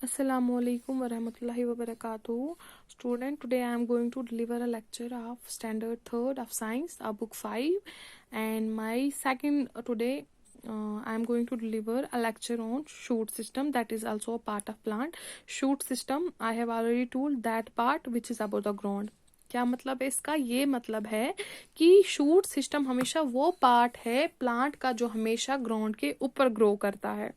Assalamualaikum warahmatullahi wabarakatuh. Student, today I am going to deliver a lecture of standard 3rd of science, book 5, and my second today I am going to deliver a lecture on shoot system, that is also a part of plant. Shoot system, I have already told that part which is above the ground. क्या मतलब है इसका? ये मतलब है कि shoot system हमेशा वो पार्ट है प्लांट का जो हमेशा ग्राउंड के ऊपर ग्रो करता है।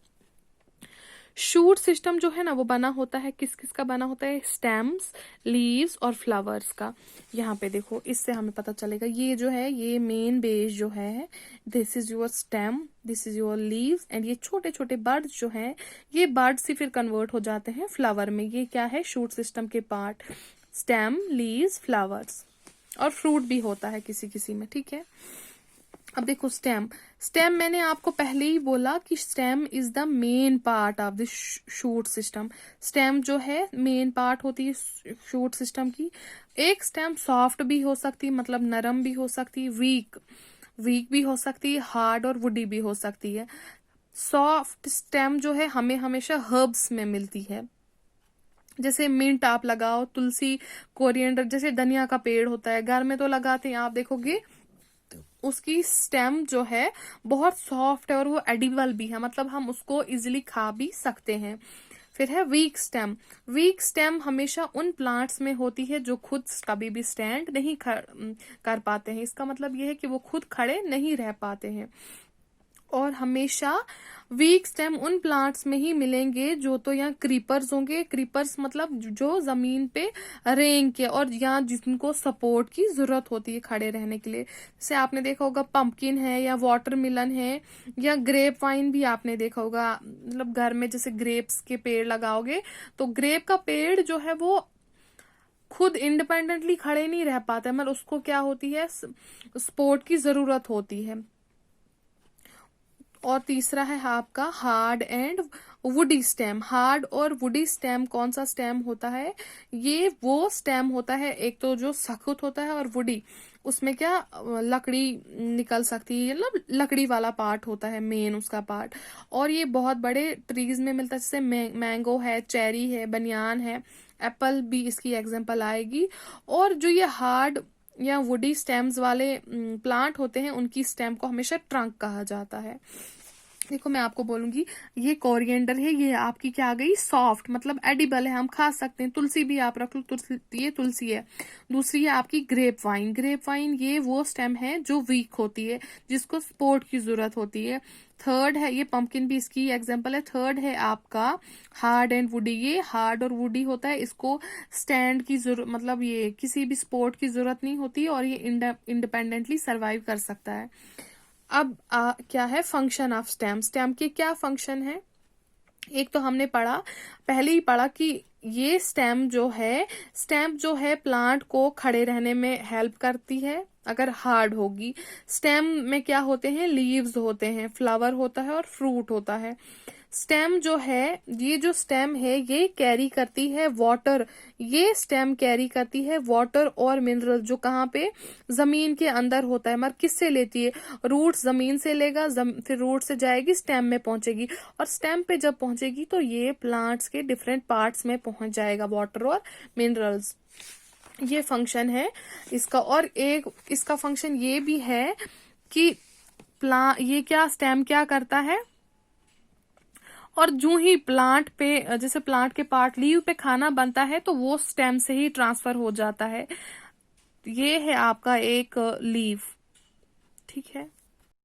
शूट सिस्टम जो है ना वो बना होता है किस किस का बना होता है? स्टेम्स, लीव्स और फ्लावर्स का। यहाँ पे देखो, इससे हमें पता चलेगा। ये जो है ये मेन बेस जो है, this is your stem, this is your leaves, and ये छोटे छोटे बर्ड्स जो है ये बर्ड्स ही फिर कन्वर्ट हो जाते हैं फ्लावर में। ये क्या है? शूट सिस्टम के पार्ट, स्टेम, लीव्स, फ्लावर्स, और फ्रूट भी होता है किसी किसी में। ठीक है, अब देखो स्टेम। स्टेम मैंने आपको पहले ही बोला कि stem is the main part of the shoot system. Stem जो है मेन पार्ट होती है शूट सिस्टम की। एक स्टेम सॉफ्ट भी हो सकती है, मतलब नरम भी हो सकती है, वीक भी हो सकती है, हार्ड और वुडी भी हो सकती है। सॉफ्ट स्टेम जो है हमें हमेशा हर्ब्स में मिलती है, जैसे मिंट आप लगाओ, तुलसी, कोरिएंडर, जैसे धनिया का पेड़ होता है घर में तो लगाते हैं, आप देखोगे उसकी स्टेम जो है बहुत सॉफ्ट है और वो एडिबल भी है, मतलब हम उसको इजीली खा भी सकते हैं। फिर है वीक स्टेम। वीक स्टेम हमेशा उन प्लांट्स में होती है जो खुद कभी भी स्टैंड नहीं कर पाते हैं। इसका मतलब ये है कि वो खुद खड़े नहीं रह पाते हैं। और हमेशा वीक स्टेम उन प्लांट्स में ही मिलेंगे जो तो यहाँ क्रीपर्स होंगे। क्रीपर्स मतलब जो जमीन पे रेंग के और यहाँ जिनको सपोर्ट की जरूरत होती है खड़े रहने के लिए। जैसे आपने देखा होगा पंपकिन है या वाटरमेलन है या ग्रेप वाइन भी आपने देखा होगा, मतलब घर में जैसे ग्रेप्स के पेड़ लगाओगे तो ग्रेप का पेड़ जो है वो खुद इंडिपेंडेंटली खड़े नहीं रह पाता है, मतलब उसको क्या होती है? सपोर्ट की जरूरत होती है। और तीसरा है आपका hard and woody stem. Hard और वुडी स्टेम कौन सा स्टेम होता है? ये वो स्टेम होता है एक तो जो सख्त होता है, और वुडी उसमें क्या लकड़ी निकल सकती है, मतलब लकड़ी वाला पार्ट होता है मेन उसका पार्ट। और ये बहुत बड़े ट्रीज में मिलता है, जैसे मैंगो है, चेरी है, बनियान है, एप्पल भी इसकी एग्जांपल आएगी। और जो ये हार्ड या वुडी स्टेम्स वाले प्लांट होते हैं उनकी स्टेम को हमेशा ट्रंक कहा जाता है। देखो मैं आपको बोलूंगी, ये कोरिएंडर है, ये आपकी क्या आ गई? सॉफ्ट, मतलब एडिबल है, हम खा सकते हैं। तुलसी भी आप रख लो, ये तुलसी है। दूसरी है आपकी ग्रेप वाइन। ग्रेप वाइन ये वो स्टेम है जो वीक होती है, जिसको सपोर्ट की जरूरत होती है। थर्ड है ये पंपकिन भी इसकी एग्जांपल है। थर्ड है आपका हार्ड एंड वुडी। ये हार्ड और वुडी होता है, इसको स्टैंड की जरूरत, मतलब ये किसी भी सपोर्ट की जरूरत नहीं होती और ये इंडिपेंडेंटली सर्वाइव कर सकता है। अब क्या है फंक्शन ऑफ स्टेम? स्टेम के क्या फंक्शन है? एक तो हमने पढ़ा, पहले ही पढ़ा कि ये स्टेम जो है प्लांट को खड़े रहने में हेल्प करती है अगर हार्ड होगी। स्टेम में क्या होते हैं? लीव्स होते हैं, फ्लावर होता है और फ्रूट होता है। स्टेम जो है, ये जो स्टेम है ये कैरी करती है वाटर। ये स्टेम कैरी करती है वाटर और मिनरल जो कहाँ पे? जमीन के अंदर होता है। मगर किससे लेती है? रूट जमीन से लेगा, फिर रूट से जाएगी स्टेम में पहुंचेगी, और स्टेम पे जब पहुंचेगी तो ये प्लांट्स के डिफरेंट पार्ट्स में पहुंच जाएगा वाटर और मिनरल्स। ये फंक्शन है इसका। और एक इसका फंक्शन ये भी है कि ये क्या स्टेम क्या करता है? और जो ही प्लांट पे, जैसे प्लांट के पार्ट लीव पे खाना बनता है तो वो स्टेम से ही ट्रांसफर हो जाता है। ये है आपका एक लीव। ठीक है।